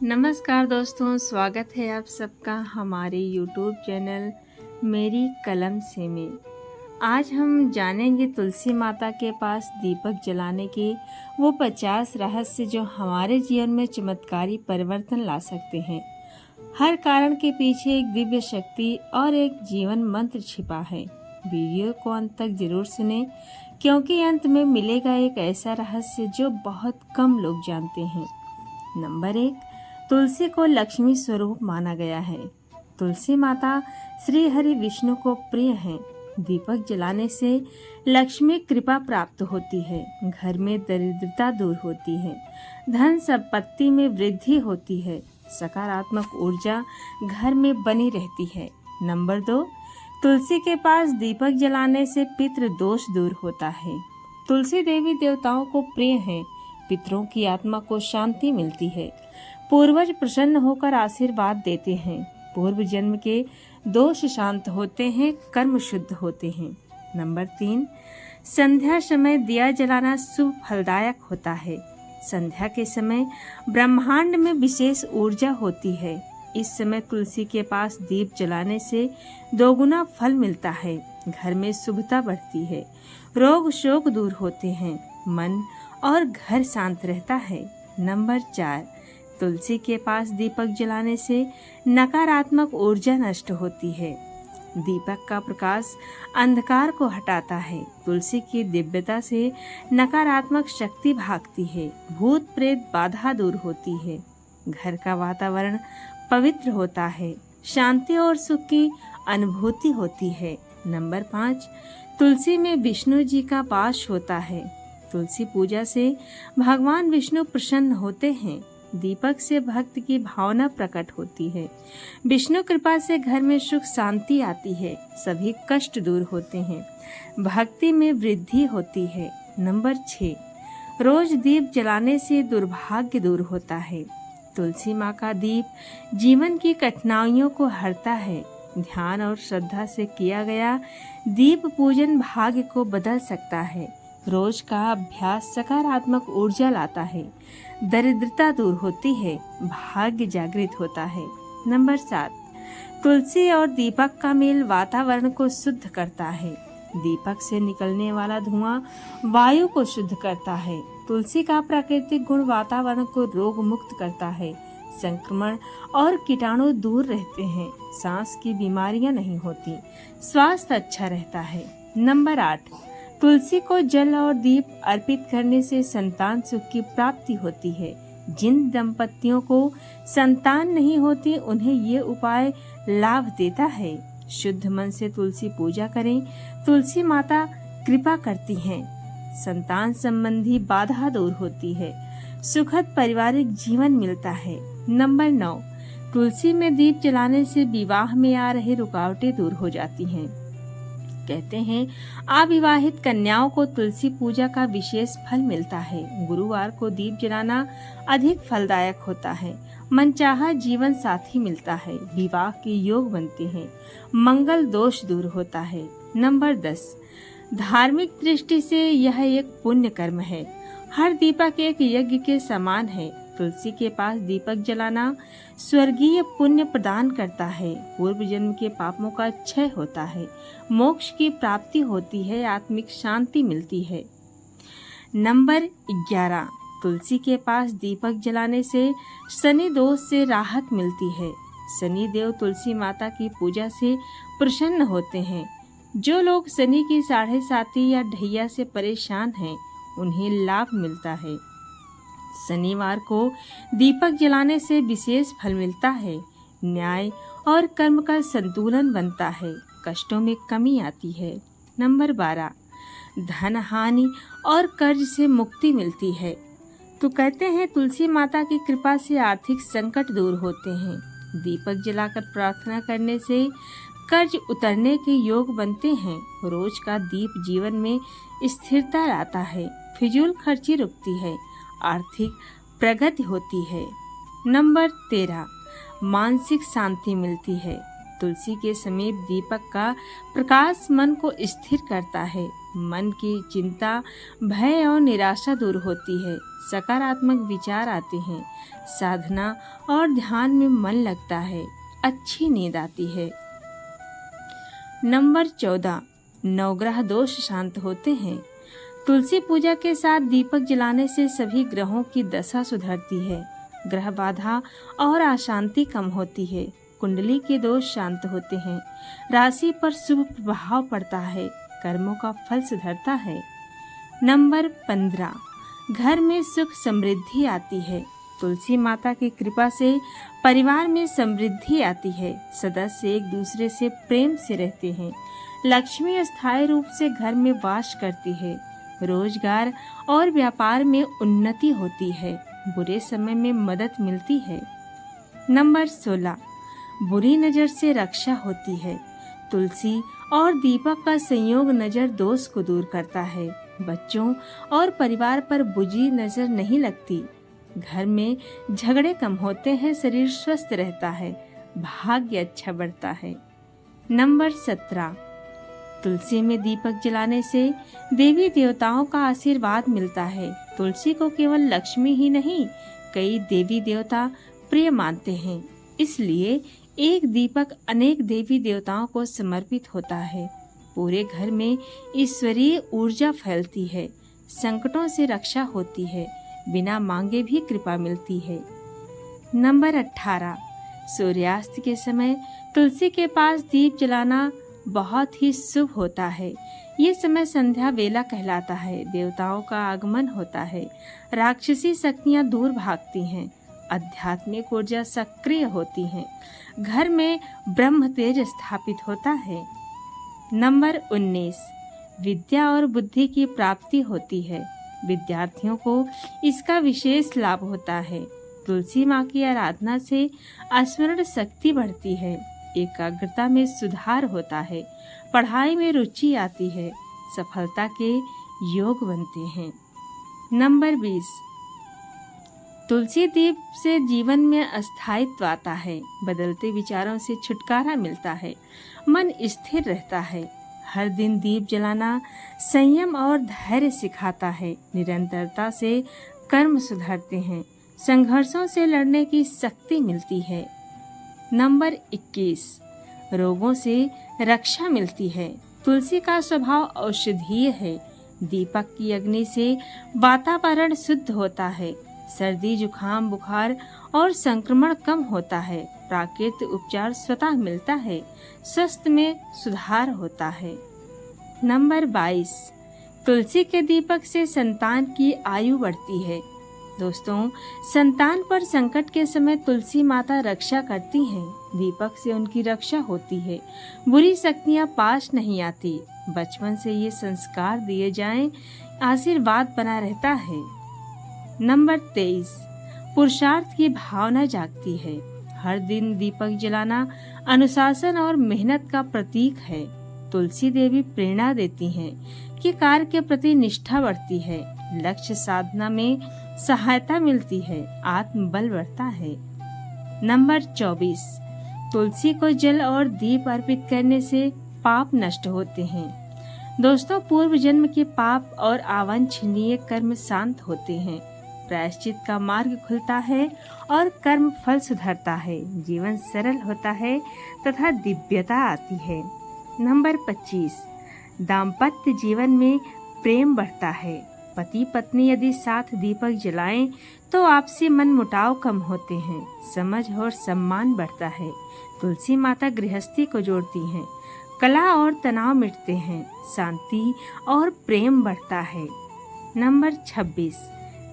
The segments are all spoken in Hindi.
नमस्कार दोस्तों, स्वागत है आप सबका हमारे YouTube चैनल मेरी कलम से में। आज हम जानेंगे तुलसी माता के पास दीपक जलाने के वो 50 रहस्य जो हमारे जीवन में चमत्कारी परिवर्तन ला सकते हैं। हर कारण के पीछे एक दिव्य शक्ति और एक जीवन मंत्र छिपा है। वीडियो को अंत तक जरूर सुने, क्योंकि अंत में मिलेगा एक ऐसा रहस्य जो बहुत कम लोग जानते हैं। नंबर 1, तुलसी को लक्ष्मी स्वरूप माना गया है। तुलसी माता श्री हरि विष्णु को प्रिय है। दीपक जलाने से लक्ष्मी कृपा प्राप्त होती है, घर में दरिद्रता दूर होती है, धन संपत्ति में वृद्धि होती है, सकारात्मक ऊर्जा घर में बनी रहती है। नंबर 2, तुलसी के पास दीपक जलाने से पितृ दोष दूर होता है। तुलसी देवी देवताओं को प्रिय है। पितरों की आत्मा को शांति मिलती है। पूर्वज प्रसन्न होकर आशीर्वाद देते हैं। पूर्व जन्म के दोष शांत होते हैं, कर्म शुद्ध होते हैं। नंबर 3, संध्या समय दिया जलाना शुभ फलदायक होता है। संध्या के समय ब्रह्मांड में विशेष ऊर्जा होती है। इस समय तुलसी के पास दीप जलाने से दोगुना फल मिलता है। घर में शुभता बढ़ती है, रोग शोक दूर होते हैं, मन और घर शांत रहता है। नंबर 4, तुलसी के पास दीपक जलाने से नकारात्मक ऊर्जा नष्ट होती है। दीपक का प्रकाश अंधकार को हटाता है। तुलसी की दिव्यता से नकारात्मक शक्ति भागती है। भूत प्रेत बाधा दूर होती है। घर का वातावरण पवित्र होता है। शांति और सुख की अनुभूति होती है। नंबर 5, तुलसी में विष्णु जी का वास होता है। तुलसी पूजा से भगवान विष्णु प्रसन्न होते हैं। दीपक से भक्त की भावना प्रकट होती है। विष्णु कृपा से घर में सुख शांति आती है। सभी कष्ट दूर होते हैं। भक्ति में वृद्धि होती है। नंबर 6, रोज दीप जलाने से दुर्भाग्य दूर होता है। तुलसी माँ का दीप जीवन की कठिनाइयों को हरता है। ध्यान और श्रद्धा से किया गया दीप पूजन भाग्य को बदल सकता है। रोज का अभ्यास सकारात्मक ऊर्जा लाता है। दरिद्रता दूर होती है, भाग्य जागृत होता है। नंबर 7, तुलसी और दीपक का मेल वातावरण को शुद्ध करता है। दीपक से निकलने वाला धुआं वायु को शुद्ध करता है। तुलसी का प्राकृतिक गुण वातावरण को रोग मुक्त करता है। संक्रमण और कीटाणु दूर रहते हैं। सांस की बीमारियां नहीं होती। स्वास्थ्य अच्छा रहता है। नंबर 8, तुलसी को जल और दीप अर्पित करने से संतान सुख की प्राप्ति होती है। जिन दंपतियों को संतान नहीं होती, उन्हें ये उपाय लाभ देता है। शुद्ध मन से तुलसी पूजा करें। तुलसी माता कृपा करती हैं। संतान संबंधी बाधा दूर होती है। सुखद पारिवारिक जीवन मिलता है। नंबर 9, तुलसी में दीप जलाने से विवाह में आ रही रुकावटें दूर हो जाती हैं। कहते हैं अविवाहित कन्याओं को तुलसी पूजा का विशेष फल मिलता है। गुरुवार को दीप जलाना अधिक फलदायक होता है। मनचाहा जीवन साथी मिलता है। विवाह के योग बनते हैं। मंगल दोष दूर होता है। नंबर 10, धार्मिक दृष्टि से यह एक पुण्य कर्म है। हर दीपक एक यज्ञ के समान है। तुलसी के पास दीपक जलाना स्वर्गीय पुण्य प्रदान करता है। पूर्व जन्म के पापों का क्षय होता है। मोक्ष की प्राप्ति होती है। आत्मिक शांति मिलती है। नंबर 11, तुलसी के पास दीपक जलाने से शनि दोष से राहत मिलती है। शनि देव तुलसी माता की पूजा से प्रसन्न होते हैं। जो लोग शनि की 7.5 या ढैया से परेशान हैं, उन्हें लाभ मिलता है। शनिवार को दीपक जलाने से विशेष फल मिलता है। न्याय और कर्म का संतुलन बनता है। कष्टों में कमी आती है। नंबर 12, धन हानि और कर्ज से मुक्ति मिलती है। तो कहते हैं तुलसी माता की कृपा से आर्थिक संकट दूर होते हैं। दीपक जलाकर प्रार्थना करने से कर्ज उतरने के योग बनते हैं। रोज का दीप जीवन में स्थिरता लाता है। फिजूल खर्ची रुकती है। आर्थिक प्रगति होती है। नंबर 13, मानसिक शांति मिलती है। तुलसी के समीप दीपक का प्रकाश मन को स्थिर करता है। मन की चिंता, भय और निराशा दूर होती है। सकारात्मक विचार आते हैं। साधना और ध्यान में मन लगता है। अच्छी नींद आती है। नंबर 14, नवग्रह दोष शांत होते हैं। तुलसी पूजा के साथ दीपक जलाने से सभी ग्रहों की दशा सुधरती है। ग्रह बाधा और अशांति कम होती है। कुंडली के दोष शांत होते हैं। राशि पर शुभ प्रभाव पड़ता है। कर्मों का फल सुधरता है। नंबर 15, घर में सुख समृद्धि आती है। तुलसी माता की कृपा से परिवार में समृद्धि आती है। सदस्य एक दूसरे से प्रेम से रहते हैं। लक्ष्मी स्थायी रूप से घर में वास करती है। रोजगार और व्यापार में उन्नति होती है। बुरे समय में मदद मिलती है। नंबर 16, बुरी नजर से रक्षा होती है। तुलसी और दीपक का संयोग नजर दोष को दूर करता है। बच्चों और परिवार पर बुरी नजर नहीं लगती। घर में झगड़े कम होते हैं। शरीर स्वस्थ रहता है। भाग्य अच्छा बढ़ता है। नंबर 17, तुलसी में दीपक जलाने से देवी देवताओं का आशीर्वाद मिलता है। तुलसी को केवल लक्ष्मी ही नहीं, कई देवी देवता प्रिय मानते हैं। इसलिए एक दीपक अनेक देवी देवताओं को समर्पित होता है। पूरे घर में ईश्वरीय ऊर्जा फैलती है। संकटों से रक्षा होती है। बिना मांगे भी कृपा मिलती है। नंबर 18, सूर्यास्त के समय तुलसी के पास दीप जलाना बहुत ही शुभ होता है। ये समय संध्या वेला कहलाता है। देवताओं का आगमन होता है। राक्षसी शक्तियां दूर भागती हैं। आध्यात्मिक ऊर्जा सक्रिय होती है। घर में ब्रह्म तेज स्थापित होता है। नंबर 19, विद्या और बुद्धि की प्राप्ति होती है। विद्यार्थियों को इसका विशेष लाभ होता है। तुलसी माँ की आराधना से स्मरण शक्ति बढ़ती है। एकाग्रता में सुधार होता है। पढ़ाई में रुचि आती है। सफलता के योग बनते हैं। नंबर 20, तुलसी दीप से जीवन में अस्थायित्व आता है। बदलते विचारों से छुटकारा मिलता है। मन स्थिर रहता है। हर दिन दीप जलाना संयम और धैर्य सिखाता है। निरंतरता से कर्म सुधरते हैं। संघर्षों से लड़ने की शक्ति मिलती है। नंबर 21, रोगों से रक्षा मिलती है। तुलसी का स्वभाव औषधीय है। दीपक की अग्नि से वातावरण शुद्ध होता है। सर्दी, जुखाम, बुखार और संक्रमण कम होता है। प्राकृतिक उपचार स्वतः मिलता है। स्वास्थ्य में सुधार होता है। नंबर 22, तुलसी के दीपक से संतान की आयु बढ़ती है। दोस्तों, संतान पर संकट के समय तुलसी माता रक्षा करती हैं। दीपक से उनकी रक्षा होती है। बुरी शक्तियां पास नहीं आती। बचपन से ये संस्कार दिए जाएं, आशीर्वाद बना रहता है। नंबर 23, पुरुषार्थ की भावना जागती है। हर दिन दीपक जलाना अनुशासन और मेहनत का प्रतीक है। तुलसी देवी प्रेरणा देती हैं कि कार्य के प्रति निष्ठा बढ़ती है। लक्ष्य साधना में सहायता मिलती है। आत्मबल बढ़ता है। नंबर 24, तुलसी को जल और दीप अर्पित करने से पाप नष्ट होते हैं। दोस्तों, पूर्व जन्म के पाप और अवांछनीय कर्म शांत होते हैं। प्रायश्चित का मार्ग खुलता है और कर्म फल सुधरता है। जीवन सरल होता है तथा दिव्यता आती है। नंबर 25, दाम्पत्य जीवन में प्रेम बढ़ता है। पति पत्नी यदि साथ दीपक जलाएं तो आपसी मन मुटाव कम होते हैं। समझ और सम्मान बढ़ता है। तुलसी माता गृहस्थी को जोड़ती हैं। कला और तनाव मिटते हैं। शांति और प्रेम बढ़ता है। नंबर 26,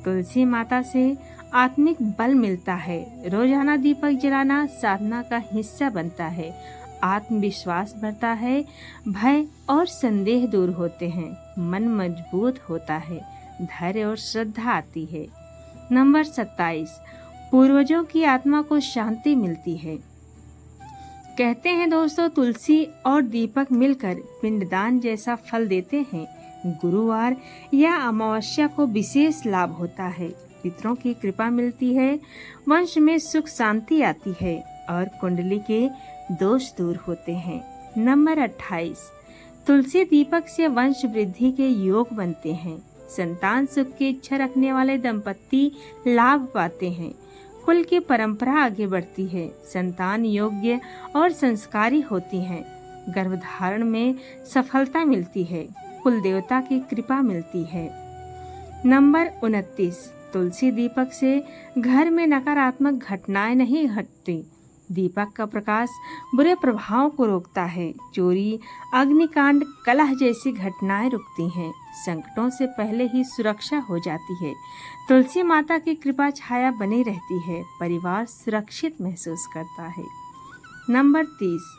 तुलसी माता से आत्मिक बल मिलता है। रोजाना दीपक जलाना साधना का हिस्सा बनता है। आत्मविश्वास बढ़ता है। भय और संदेह दूर होते हैं। मन मजबूत होता है। धैर्य और श्रद्धा आती है। नंबर 27, पूर्वजों की आत्मा को शांति मिलती है। कहते हैं दोस्तों, तुलसी और दीपक मिलकर पिंडदान जैसा फल देते हैं। गुरुवार या अमावस्या को विशेष लाभ होता है। पितरों की कृपा मिलती है। वंश में सुख शांति आती है और कुंडली के दोष दूर होते हैं। नंबर 28, तुलसी दीपक से वंश वृद्धि के योग बनते हैं। संतान सुख की इच्छा रखने वाले दंपत्ति लाभ पाते हैं। कुल की परंपरा आगे बढ़ती है। संतान योग्य और संस्कारी होती हैं। गर्भधारण में सफलता मिलती है। कुल देवता की कृपा मिलती है। नंबर 29, तुलसी दीपक से घर में नकारात्मक घटनाएं नहीं घटती। दीपक का प्रकाश बुरे प्रभावों को रोकता है। चोरी, अग्निकांड, कलह जैसी घटनाएं रुकती हैं। संकटों से पहले ही सुरक्षा हो जाती है। तुलसी माता की कृपा छाया बनी रहती है। परिवार सुरक्षित महसूस करता है। नंबर 30,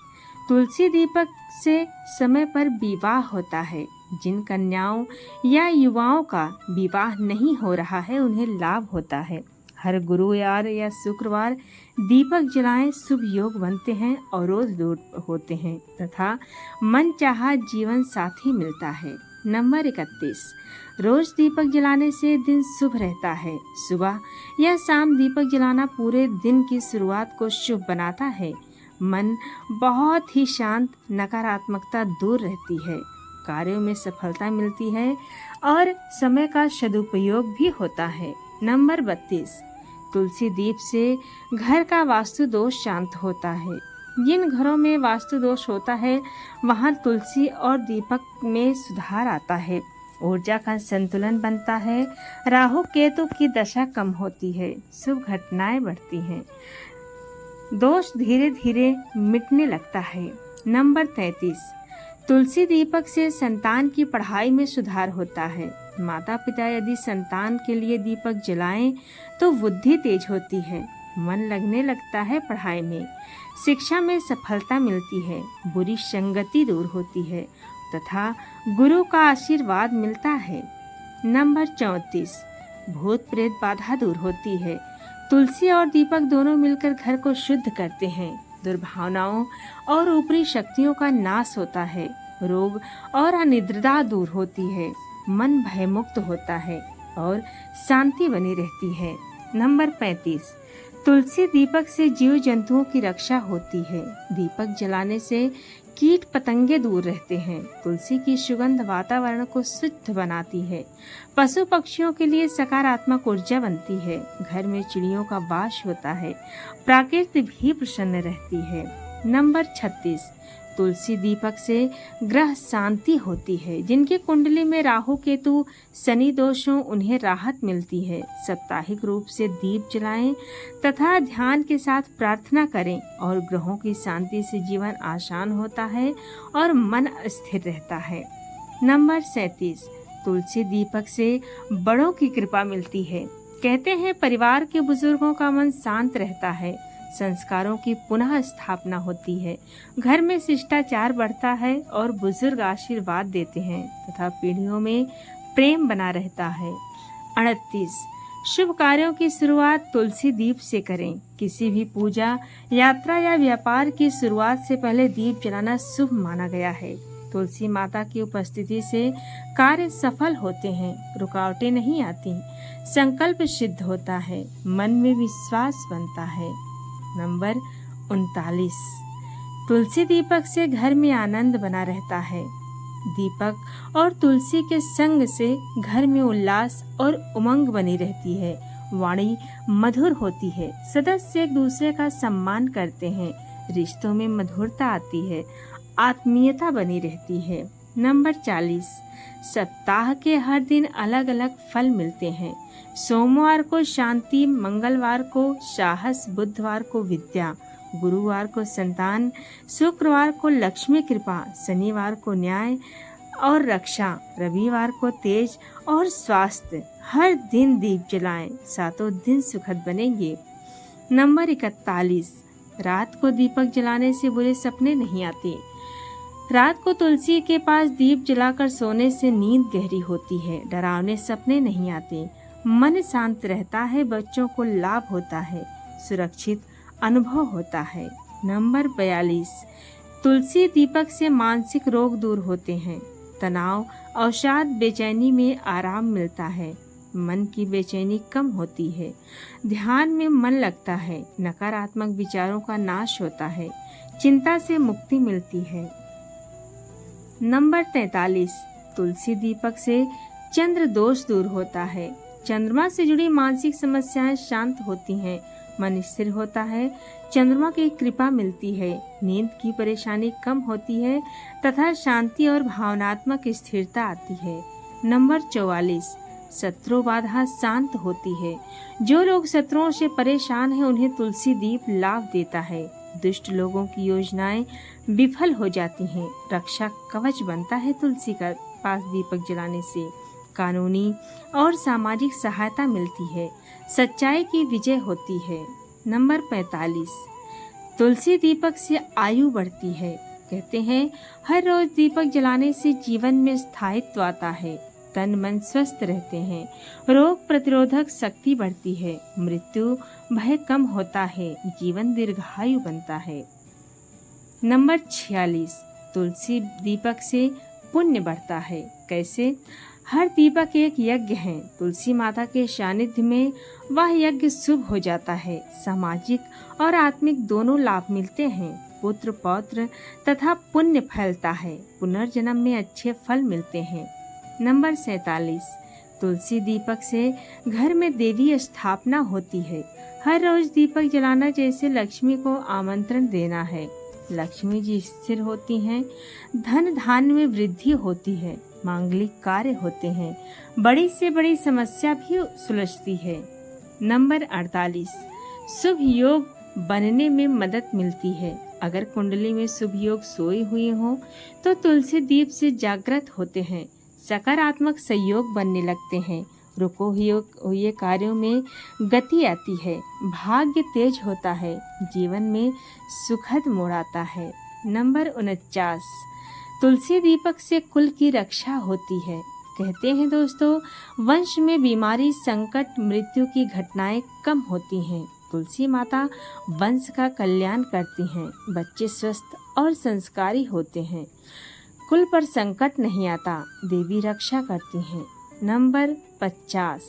तुलसी दीपक से समय पर विवाह होता है। जिन कन्याओं या युवाओं का विवाह नहीं हो रहा है उन्हें लाभ होता है। हर गुरुवार या शुक्रवार दीपक जलाएं, शुभ योग बनते हैं और रोज दूर होते हैं तथा मनचाहा जीवन साथी मिलता है। नंबर 31, रोज दीपक जलाने से दिन शुभ रहता है। सुबह या शाम दीपक जलाना पूरे दिन की शुरुआत को शुभ बनाता है। मन बहुत ही शांत, नकारात्मकता दूर रहती है। कार्यों में सफलता मिलती है और समय का सदुपयोग भी होता है। नंबर 32, तुलसी दीप से घर का वास्तु दोष शांत होता है। जिन घरों में वास्तु दोष होता है वहां तुलसी और दीपक में सुधार आता है। ऊर्जा का संतुलन बनता है। राहु केतु की दशा कम होती है। शुभ घटनाएं बढ़ती हैं। दोष धीरे धीरे मिटने लगता है। नंबर 33, तुलसी दीपक से संतान की पढ़ाई में सुधार होता है। माता पिता यदि संतान के लिए दीपक जलाएं तो बुद्धि तेज होती है। मन लगने लगता है पढ़ाई में। शिक्षा में सफलता मिलती है। बुरी संगति दूर होती है तथा गुरु का आशीर्वाद मिलता है। नंबर 34, भूत प्रेत बाधा दूर होती है। तुलसी और दीपक दोनों मिलकर घर को शुद्ध करते हैं। दुर्भावनाओं और ऊपरी शक्तियों का नाश होता है। रोग और अनिद्रता दूर होती है। मन भयमुक्त होता है और शांति बनी रहती है। नंबर 35, तुलसी दीपक से जीव जंतुओं की रक्षा होती है। दीपक जलाने से कीट पतंगे दूर रहते हैं। तुलसी की सुगंध वातावरण को शुद्ध बनाती है। पशु पक्षियों के लिए सकारात्मक ऊर्जा बनती है। घर में चिड़ियों का वास होता है। प्रकृति भी प्रसन्न रहती है। नंबर 36, तुलसी दीपक से ग्रह शांति होती है। जिनकी कुंडली में राहु केतु शनि दोषों उन्हें राहत मिलती है। साप्ताहिक रूप से दीप जलाएं तथा ध्यान के साथ प्रार्थना करें और ग्रहों की शांति से जीवन आसान होता है और मन स्थिर रहता है। नंबर 37, तुलसी दीपक से बड़ों की कृपा मिलती है। कहते हैं परिवार के बुजुर्गों का मन शांत रहता है। संस्कारों की पुनः स्थापना होती है। घर में शिष्टाचार बढ़ता है और बुजुर्ग आशीर्वाद देते हैं तथा पीढ़ियों में प्रेम बना रहता है। 38, शुभ कार्यों की शुरुआत तुलसी दीप से करें। किसी भी पूजा, यात्रा या व्यापार की शुरुआत से पहले दीप जलाना शुभ माना गया है। तुलसी माता की उपस्थिति से कार्य सफल होते हैं। रुकावटें नहीं आती। संकल्प सिद्ध होता है। मन में विश्वास बनता है। नंबर 39, तुलसी दीपक से घर में आनंद बना रहता है। दीपक और तुलसी के संग से घर में उल्लास और उमंग बनी रहती है। वाणी मधुर होती है। सदस्य एक दूसरे का सम्मान करते हैं। रिश्तों में मधुरता आती है। आत्मीयता बनी रहती है। नंबर 40, सप्ताह के हर दिन अलग अलग फल मिलते हैं। सोमवार को शांति, मंगलवार को साहस, बुधवार को विद्या, गुरुवार को संतान, शुक्रवार को लक्ष्मी कृपा, शनिवार को न्याय और रक्षा, रविवार को तेज और स्वास्थ्य। हर दिन दीप जलाएं, सातों दिन सुखद बनेंगे। नंबर 41, रात को दीपक जलाने से बुरे सपने नहीं आते। रात को तुलसी के पास दीप जलाकर सोने से नींद गहरी होती है। डरावने सपने नहीं आते। मन शांत रहता है। बच्चों को लाभ होता है। सुरक्षित अनुभव होता है। नंबर 42, तुलसी दीपक से मानसिक रोग दूर होते हैं। तनाव, अवसाद, बेचैनी में आराम मिलता है। मन की बेचैनी कम होती है। ध्यान में मन लगता है। नकारात्मक विचारों का नाश होता है। चिंता से मुक्ति मिलती है। नंबर 43, तुलसी दीपक से चंद्र दोष दूर होता है। चंद्रमा से जुड़ी मानसिक समस्याएं शांत होती हैं, मन स्थिर होता है, चंद्रमा की कृपा मिलती है, नींद की परेशानी कम होती है तथा शांति और भावनात्मक स्थिरता आती है। नंबर 44, शत्रु बाधा शांत होती है। जो लोग शत्रुओं से परेशान हैं उन्हें तुलसी दीप लाभ देता है। दुष्ट लोगों की योजनाएं विफल हो जाती हैं। रक्षा कवच बनता है तुलसी का पास दीपक जलाने से। कानूनी और सामाजिक सहायता मिलती है। सच्चाई की विजय होती है। नंबर 45, तुलसी दीपक से आयु बढ़ती है। कहते हैं हर रोज दीपक जलाने से जीवन में स्थायित्व आता है, तन मन स्वस्थ रहते हैं, रोग प्रतिरोधक शक्ति बढ़ती है, मृत्यु भय कम होता है, जीवन दीर्घायु बनता है। नंबर 46, तुलसी दीपक से पुण्य बढ़ता है। कैसे? हर दीपक एक यज्ञ है। तुलसी माता के सानिध्य में वह यज्ञ शुभ हो जाता है। सामाजिक और आत्मिक दोनों लाभ मिलते हैं। पुत्र पौत्र तथा पुण्य फैलता है। पुनर्जन्म में अच्छे फल मिलते हैं। नंबर 47, तुलसी दीपक से घर में देवी स्थापना होती है। हर रोज दीपक जलाना जैसे लक्ष्मी को आमंत्रण देना है। लक्ष्मी जी स्थिर होती हैं, धन धान्य में वृद्धि होती है, मांगलिक कार्य होते हैं, बड़ी से बड़ी समस्या भी सुलझती है। नंबर 48, शुभ योग बनने में मदद मिलती है। अगर कुंडली में शुभ योग सोए हुए हो तो तुलसी दीप से जागृत होते हैं, सकारात्मक सहयोग बनने लगते हैं, रुको हुए कार्यों में गति आती है, भाग्य तेज होता है, जीवन में सुखद मोड़ आता है। नंबर 49, तुलसी दीपक से कुल की रक्षा होती है। कहते हैं दोस्तों, वंश में बीमारी, संकट, मृत्यु की घटनाएं कम होती हैं। तुलसी माता वंश का कल्याण करती हैं, बच्चे स्वस्थ और संस्कारी होते हैं, कुल पर संकट नहीं आता, देवी रक्षा करती हैं। नंबर 50,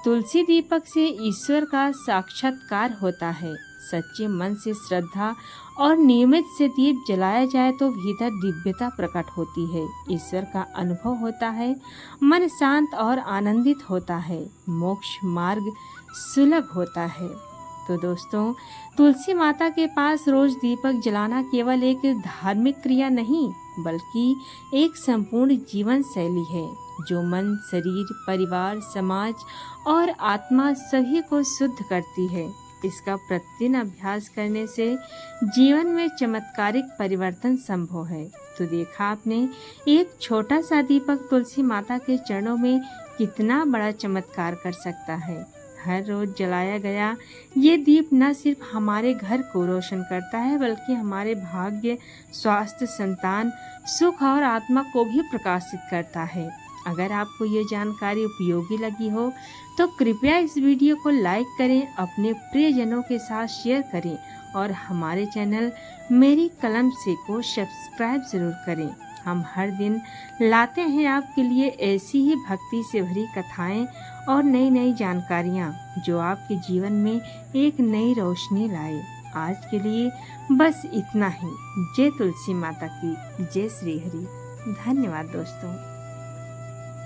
तुलसी दीपक से ईश्वर का साक्षात्कार होता है। सच्चे मन से श्रद्धा और नियमित से दीप जलाया जाए तो भीतर दिव्यता प्रकट होती है, ईश्वर का अनुभव होता है, मन शांत और आनंदित होता है, मोक्ष मार्ग सुलभ होता है। तो दोस्तों, तुलसी माता के पास रोज दीपक जलाना केवल एक धार्मिक क्रिया नहीं बल्कि एक संपूर्ण जीवन शैली है जो मन, शरीर, परिवार, समाज और आत्मा सभी को शुद्ध करती है। इसका प्रतिदिन अभ्यास करने से जीवन में चमत्कारिक परिवर्तन संभव है। तो देखा आपने, एक छोटा सा दीपक तुलसी माता के चरणों में कितना बड़ा चमत्कार कर सकता है। हर रोज जलाया गया ये दीप न सिर्फ हमारे घर को रोशन करता है बल्कि हमारे भाग्य, स्वास्थ्य, संतान, सुख और आत्मा को भी प्रकाशित करता है। अगर आपको ये जानकारी उपयोगी लगी हो तो कृपया इस वीडियो को लाइक करें, अपने प्रियजनों के साथ शेयर करें और हमारे चैनल मेरी कलम से को सब्सक्राइब जरूर करें। हम हर दिन लाते हैं आपके लिए ऐसी ही भक्ति से भरी कथाएं और नई नई जानकारियां जो आपके जीवन में एक नई रोशनी लाए। आज के लिए बस इतना ही। जय तुलसी माता की, जय श्री हरि। धन्यवाद दोस्तों।